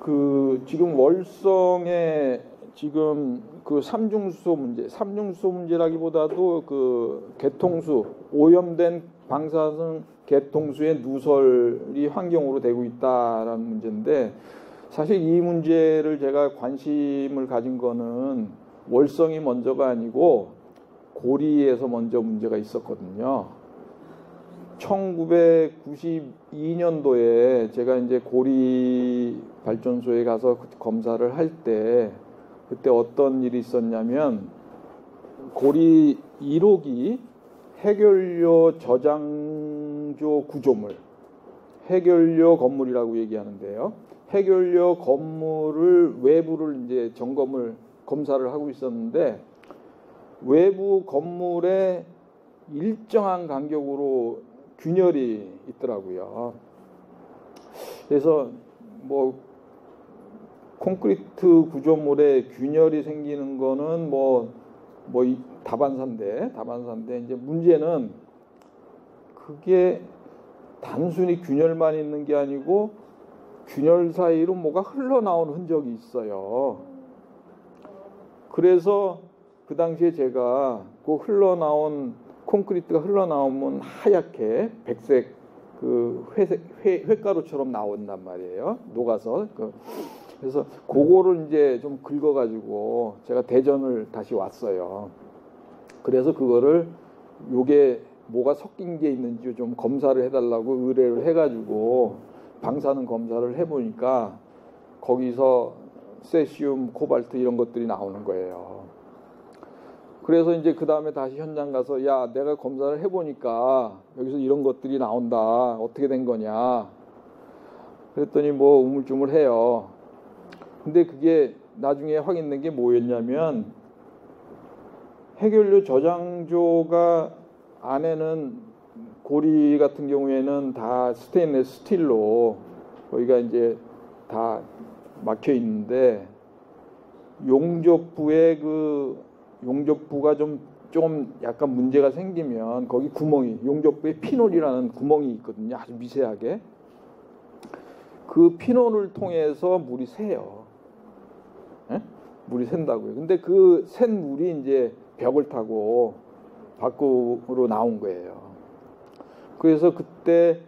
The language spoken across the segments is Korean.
그 지금 월성에 지금 그 삼중수소 문제라기보다도 그 개통수, 오염된 방사능 개통수의 누설이 환경으로 되고 있다라는 문제인데, 사실 이 문제를 제가 관심을 가진 거는 월성이 먼저가 아니고 고리에서 먼저 문제가 있었거든요. 1992년도에 제가 이제 고리 발전소에 가서 검사를 할 때, 그때 어떤 일이 있었냐면, 고리 1호기 해결료 저장조 구조물, 해결료 건물이라고 얘기하는데요. 해결료 건물을 외부를 이제 검사를 하고 있었는데, 외부 건물에 일정한 간격으로 균열이 있더라고요. 그래서 뭐 콘크리트 구조물에 균열이 생기는 거는 다반사인데 이제 문제는 그게 단순히 균열만 있는 게 아니고 균열 사이로 뭐가 흘러나온 흔적이 있어요. 그래서 그 당시에 제가 그 콘크리트가 흘러나오면 하얗게 백색 그 회가루처럼 나온단 말이에요. 녹아서. 그래서 그거를 이제 좀 긁어가지고 제가 대전을 다시 왔어요. 그래서 그거를 요게 뭐가 섞인 게 있는지 좀 검사를 해달라고 의뢰를 해가지고 방사능 검사를 해보니까 거기서 세슘, 코발트 이런 것들이 나오는 거예요. 그래서 이제 그 다음에 다시 현장 가서, 야, 내가 검사를 해보니까 여기서 이런 것들이 나온다. 어떻게 된 거냐. 그랬더니 뭐 우물쭈물해요. 근데 그게 나중에 확인된 게 뭐였냐면, 해결료 저장조가 안에는 고리 같은 경우에는 다 스테인리스 스틸로 거기가 이제 다 막혀 있는데, 용접부가 좀 약간 문제가 생기면 거기 용접부에 피놀이라는 구멍이 있거든요. 아주 미세하게. 그 피놀을 통해서 물이 새요. 에? 물이 샌다고요. 근데 그 샌 물이 이제 벽을 타고 밖으로 나온 거예요. 그래서 그때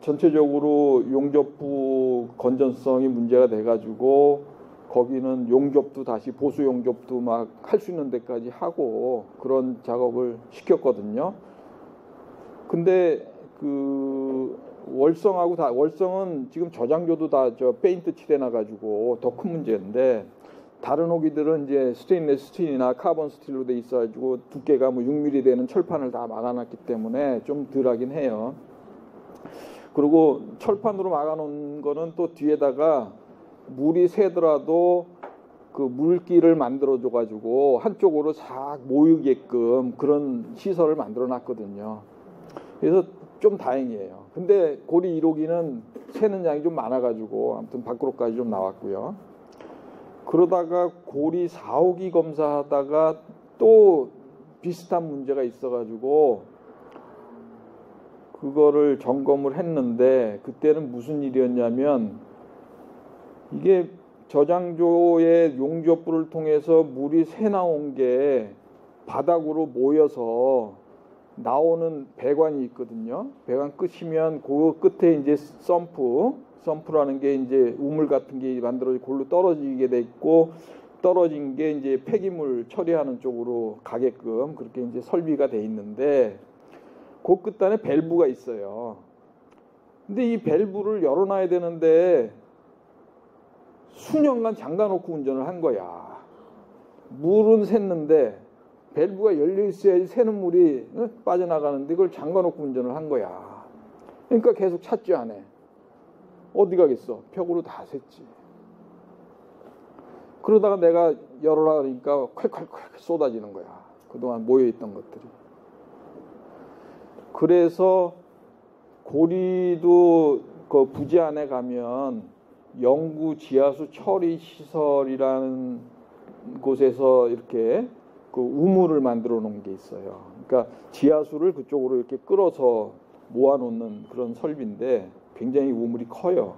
전체적으로 용접부 건전성이 문제가 돼가지고 거기는 용접도 다시 보수 용접도 막 할 수 있는 데까지 하고 그런 작업을 시켰거든요. 근데 그 월성은 지금 저장조도 다 페인트 칠해놔가지고 더 큰 문제인데, 다른 호기들은 이제 스테인리스 스틸이나 카본 스틸로 돼 있어가지고 두께가 6mm 되는 철판을 다 막아놨기 때문에 좀 덜하긴 해요. 그리고 철판으로 막아놓은 거는 또 뒤에다가 물이 새더라도 그 물길을 만들어줘가지고 한쪽으로 싹 모이게끔 그런 시설을 만들어놨거든요. 그래서 좀 다행이에요. 근데 고리 1호기는 새는 양이 좀 많아가지고 아무튼 밖으로까지 좀 나왔고요. 그러다가 고리 4호기 검사하다가 또 비슷한 문제가 있어가지고 그거를 점검을 했는데, 그때는 무슨 일이었냐면, 이게 저장조의 용접부를 통해서 물이 새 나온 게 바닥으로 모여서 나오는 배관이 있거든요. 배관 끝이면 그 끝에 이제 썸프라는 게 이제 우물 같은 게 만들어지고 골로 떨어지게 돼 있고, 떨어진 게 이제 폐기물 처리하는 쪽으로 가게끔 그렇게 이제 설비가 돼 있는데, 그 끝단에 밸브가 있어요. 근데 이 밸브를 열어놔야 되는데 수년간 잠가놓고 운전을 한 거야. 물은 샜는데 밸브가 열려 있어야지 새는 물이 빠져나가는데 그걸 잠가놓고 운전을 한 거야. 그러니까 계속 찾지 않아. 어디 가겠어? 벽으로 다 샜지. 그러다가 내가 열어라 그러니까 콸콸콸 쏟아지는 거야. 그동안 모여있던 것들이. 그래서 고리도 그 부지 안에 가면 영구 지하수 처리 시설이라는 곳에서 이렇게 그 우물을 만들어 놓은 게 있어요. 그러니까 지하수를 그쪽으로 이렇게 끌어서 모아놓는 그런 설비인데 굉장히 우물이 커요.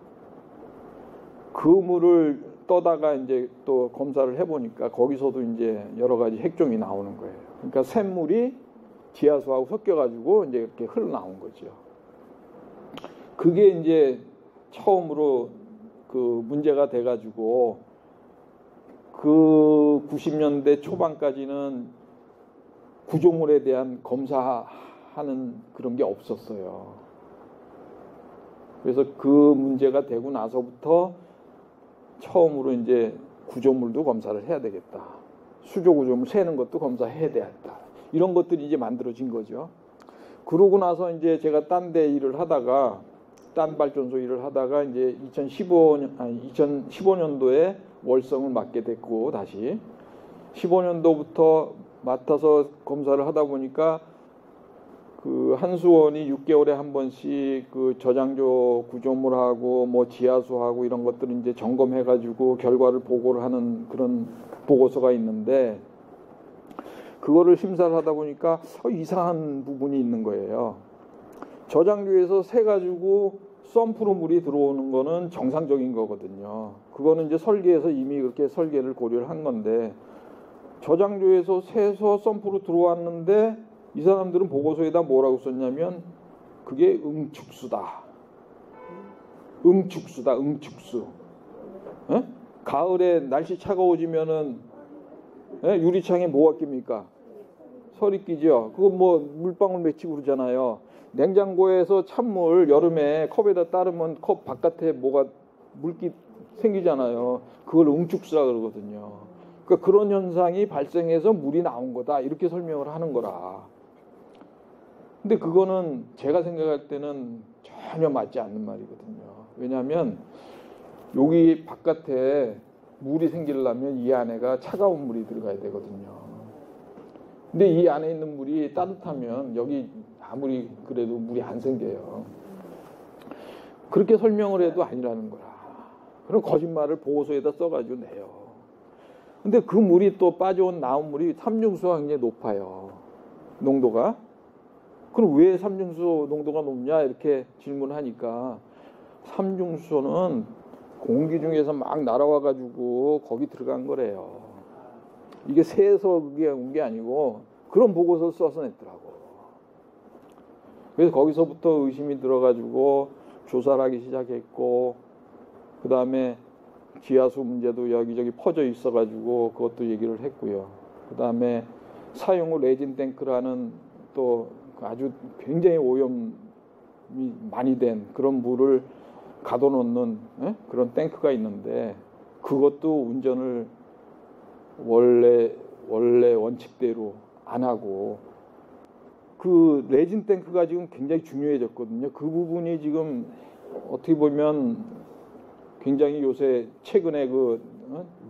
그 물을 떠다가 이제 또 검사를 해보니까 거기서도 이제 여러 가지 핵종이 나오는 거예요. 그러니까 샘물이 지하수하고 섞여가지고 이제 이렇게 흘러나온 거죠. 그게 이제 처음으로 그 문제가 돼가지고 그 90년대 초반까지는 구조물에 대한 검사하는 그런 게 없었어요. 그래서 그 문제가 되고 나서부터 처음으로 이제 구조물도 검사를 해야 되겠다. 수조 구조물 세는 것도 검사해야 되겠다. 이런 것들이 이제 만들어진 거죠. 그러고 나서 이제 제가 딴 데 일을 하다가 딴 발전소 일을 하다가 이제 2015년도에 월성을 맡게 됐고 다시 15년도부터 맡아서 검사를 하다 보니까 그 한수원이 6개월에 한 번씩 그 저장조 구조물하고 뭐 지하수하고 이런 것들을 이제 점검해가지고 결과를 보고를 하는 그런 보고서가 있는데 그거를 심사를 하다 보니까 이상한 부분이 있는 거예요. 저장조에서 새 가지고 펌프로 물이 들어오는 거는 정상적인 거거든요. 그거는 이제 설계에서 이미 그렇게 설계를 고려를 한 건데 저장조에서 새서 펌프로 들어왔는데 이 사람들은 보고서에다 뭐라고 썼냐면 그게 응축수다. 응축수. 에? 가을에 날씨 차가워지면은 유리창에 뭐가 낍니까? 설이 끼죠. 그거 뭐 물방울 맺히고 그러잖아요. 냉장고에서 찬물 여름에 컵에다 따르면 컵 바깥에 뭐가 물기 생기잖아요. 그걸 응축수라 그러거든요. 그러니까 그런 현상이 발생해서 물이 나온 거다. 이렇게 설명을 하는 거라. 근데 그거는 제가 생각할 때는 전혀 맞지 않는 말이거든요. 왜냐하면 여기 바깥에 물이 생기려면 이 안에가 차가운 물이 들어가야 되거든요. 근데 이 안에 있는 물이 따뜻하면 여기 아무리 그래도 물이 안 생겨요. 그렇게 설명을 해도 아니라는 거라. 그런 거짓말을 보고서에다 써가지고 내요. 근데 그 물이 또 나온 물이 삼중수가 굉장히 높아요. 농도가. 그럼 왜 삼중수 농도가 높냐 이렇게 질문하니까 삼중수는 공기 중에서 막 날아와가지고 거기 들어간 거래요. 이게 새에서 그게 온 게 아니고 그런 보고서 써서 냈더라고. 그래서 거기서부터 의심이 들어가지고 조사를 하기 시작했고 그 다음에 지하수 문제도 여기저기 퍼져 있어가지고 그것도 얘기를 했고요. 그 다음에 사용 후 레진 탱크라는 또 아주 굉장히 오염이 많이 된 그런 물을 가둬놓는 그런 탱크가 있는데 그것도 운전을 원래 원칙대로 안 하고 그 레진 탱크가 지금 굉장히 중요해졌거든요. 그 부분이 지금 어떻게 보면 굉장히 요새 최근에 그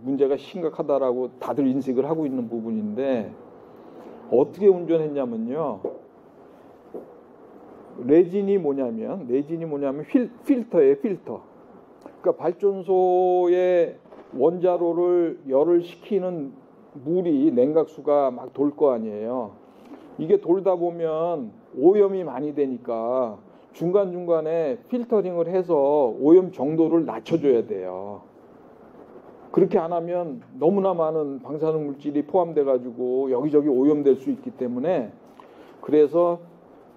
문제가 심각하다라고 다들 인식을 하고 있는 부분인데 어떻게 운전했냐면요. 레진이 뭐냐면 필터예요. 필터. 그러니까 발전소의 원자로를 열을 식히는 물이 냉각수가 막 돌 거 아니에요. 이게 돌다 보면 오염이 많이 되니까 중간중간에 필터링을 해서 오염 정도를 낮춰줘야 돼요. 그렇게 안 하면 너무나 많은 방사능 물질이 포함돼 가지고 여기저기 오염될 수 있기 때문에 그래서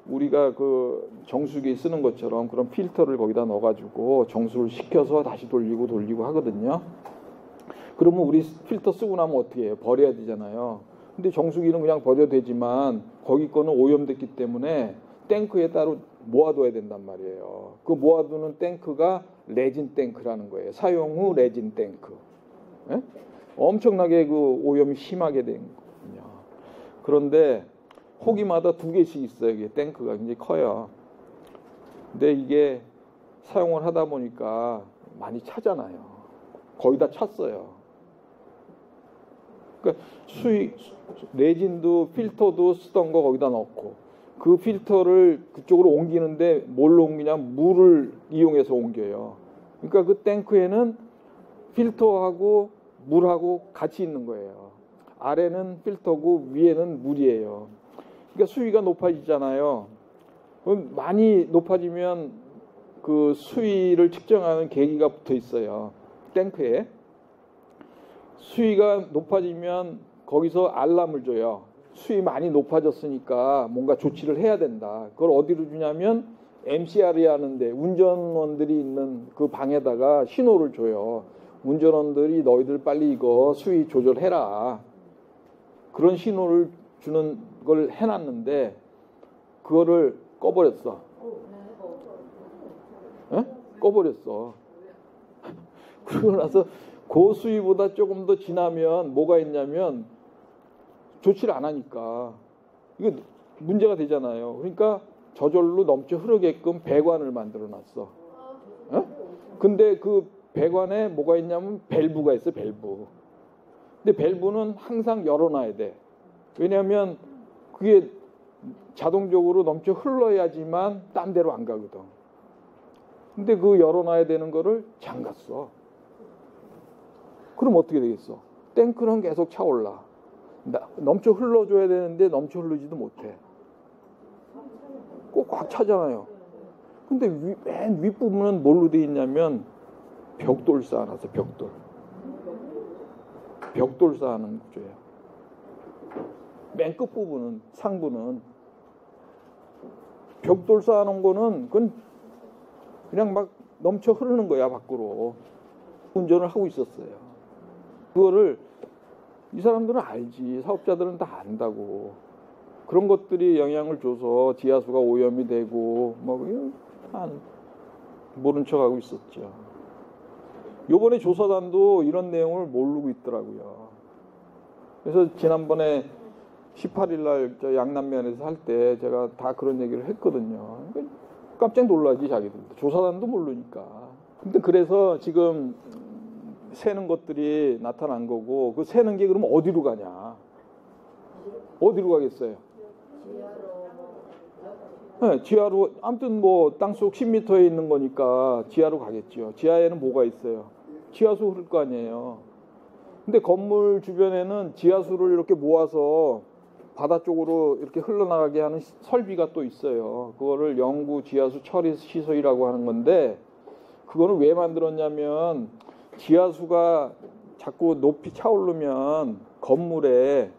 우리가 그 정수기 쓰는 것처럼 그런 필터를 거기다 넣어가지고 정수를 식혀서 다시 돌리고 하거든요. 그러면 우리 필터 쓰고 나면 어떻게 해요? 버려야 되잖아요. 근데 정수기는 그냥 버려도 되지만 거기 거는 오염됐기 때문에 탱크에 따로 모아둬야 된단 말이에요. 그 모아두는 탱크가 레진 탱크라는 거예요. 사용 후 레진 탱크. 예? 엄청나게 그 오염이 심하게 된 거거든요. 그런데 호기마다 2개씩 있어요. 이게 탱크가 굉장히 커요. 근데 이게 사용을 하다 보니까 많이 차잖아요. 거의 다 찼어요. 그러니까 레진도 필터도 쓰던 거 거기다 넣고 그 필터를 그쪽으로 옮기는데 뭘로 옮기냐? 물을 이용해서 옮겨요. 그러니까 그 탱크에는 필터하고 물하고 같이 있는 거예요. 아래는 필터고 위에는 물이에요. 그러니까 수위가 높아지잖아요. 그럼 많이 높아지면 그 수위를 측정하는 계기가 붙어 있어요. 탱크에 수위가 높아지면 거기서 알람을 줘요. 수위 많이 높아졌으니까 뭔가 조치를 해야 된다. 그걸 어디로 주냐면 MCR이 하는데 운전원들이 있는 그 방에다가 신호를 줘요. 운전원들이 너희들 빨리 이거 수위 조절해라. 그런 신호를 주는 걸 해놨는데 그거를 꺼버렸어. 에? 꺼버렸어. 그러고 나서 그 수위보다 조금 더 지나면 뭐가 있냐면 조치를 안 하니까 이거 문제가 되잖아요. 그러니까 저절로 넘쳐 흐르게끔 배관을 만들어 놨어. 근데 그 배관에 뭐가 있냐면 밸브가 있어, 밸브. 근데 밸브는 항상 열어놔야 돼. 왜냐하면 그게 자동적으로 넘쳐 흘러야지만 딴 데로 안 가거든. 근데 그 열어놔야 되는 거를 잠갔어. 그럼 어떻게 되겠어? 탱크는 계속 차올라. 넘쳐 흘러줘야 되는데 넘쳐 흐르지도 못해. 꼭 꽉 차잖아요. 근데 맨 윗부분은 뭘로 돼 있냐면 벽돌 쌓아놨어. 벽돌 쌓아놓은 구조예요. 맨 끝부분은, 상부는 벽돌 쌓아놓은 거는 그건 그냥 막 넘쳐 흐르는 거야, 밖으로. 운전을 하고 있었어요. 그거를 이 사람들은 알지. 사업자들은 다 안다고. 그런 것들이 영향을 줘서 지하수가 오염이 되고 뭐 모른 척하고 있었죠. 요번에 조사단도 이런 내용을 모르고 있더라고요. 그래서 지난번에 18일 날 저 양남면에서 할 때 제가 다 그런 얘기를 했거든요. 깜짝 놀라지 자기들도. 조사단도 모르니까. 근데 그래서 지금 새는 것들이 나타난 거고 그 새는 게 그러면 어디로 가냐? 어디로 가겠어요? 네, 지하로. 아무튼 뭐 땅속 10m에 있는 거니까 지하로 가겠죠. 지하에는 뭐가 있어요? 지하수 흐를 거 아니에요. 근데 건물 주변에는 지하수를 이렇게 모아서 바다 쪽으로 이렇게 흘러나가게 하는 설비가 또 있어요. 그거를 영구 지하수 처리 시설이라고 하는 건데 그거는 왜 만들었냐면 지하수가 자꾸 높이 차오르면 건물에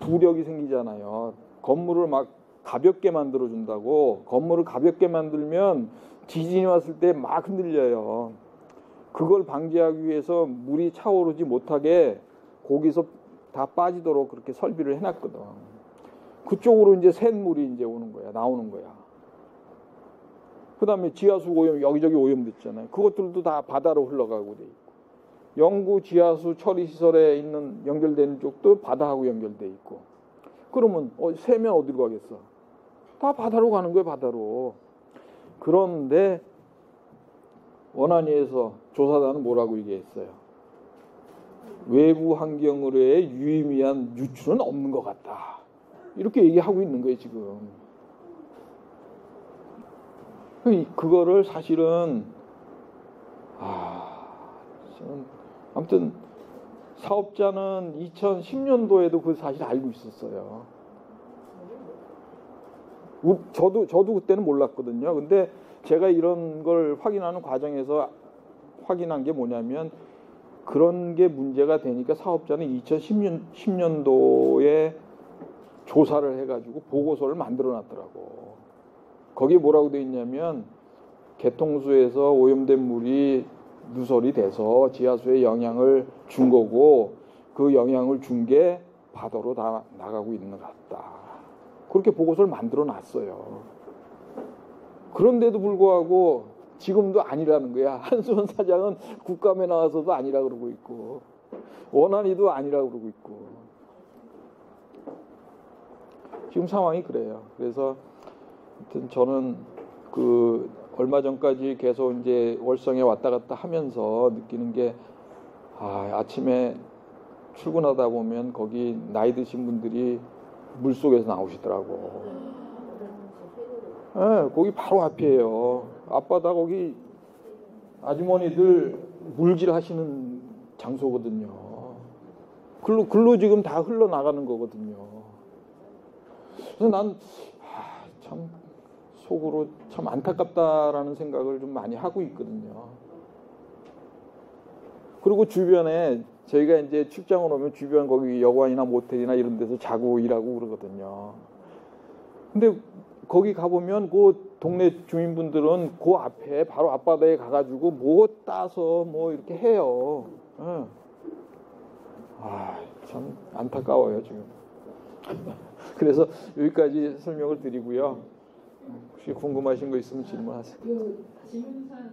부력이 생기잖아요. 건물을 막 가볍게 만들어준다고. 건물을 가볍게 만들면 지진이 왔을 때 막 흔들려요. 그걸 방지하기 위해서 물이 차오르지 못하게 거기서 다 빠지도록 그렇게 설비를 해놨거든. 그쪽으로 이제 샘물이 이제 오는 거야. 나오는 거야. 그 다음에 지하수 오염, 여기저기 오염됐잖아요. 그것들도 다 바다로 흘러가고 돼 있고. 영구 지하수 처리시설에 있는 연결되는 쪽도 바다하고 연결돼 있고. 그러면 새면 어디로 가겠어? 다 바다로 가는 거예요, 바다로. 그런데 원안위에서 조사단은 뭐라고 얘기했어요? 외부 환경으로의 유의미한 유출은 없는 것 같다. 이렇게 얘기하고 있는 거예요, 지금. 그거를 사실은 아무튼 사업자는 2010년도에도 그 사실 알고 있었어요. 저도 그때는 몰랐거든요. 근데 제가 이런 걸 확인하는 과정에서 확인한 게 뭐냐면 그런 게 문제가 되니까 사업자는 2010년도에 조사를 해가지고 보고서를 만들어 놨더라고. 거기에 뭐라고 돼 있냐면 개통수에서 오염된 물이 누설이 돼서 지하수에 영향을 준 거고 그 영향을 준 게 바다로 다 나가고 있는 것 같다. 그렇게 보고서를 만들어 놨어요. 그런데도 불구하고 지금도 아니라는 거야. 한수원 사장은 국감에 나와서도 아니라 그러고 있고 원안위도 아니라 그러고 있고 지금 상황이 그래요. 그래서 하여튼 저는 그 얼마 전까지 계속 이제 월성에 왔다 갔다 하면서 느끼는 게 아침에 출근하다 보면 거기 나이 드신 분들이 물속에서 나오시더라고. 네, 거기 바로 앞이에요. 앞바다 거기 아주머니들 물질 하시는 장소거든요. 글로 지금 다 흘러나가는 거거든요. 그래서 난 참 속으로 참 안타깝다라는 생각을 좀 많이 하고 있거든요. 그리고 주변에 저희가 이제 출장을 오면 주변 거기 여관이나 모텔이나 이런 데서 자고 일하고 그러거든요. 근데 거기 가보면 그 동네 주민분들은 그 앞에 바로 앞바다에 가가지고 뭐 따서 뭐 이렇게 해요. 예. 참 안타까워요 지금. 그래서 여기까지 설명을 드리고요. 혹시 궁금하신 거 있으면 질문하세요. 그 질문사는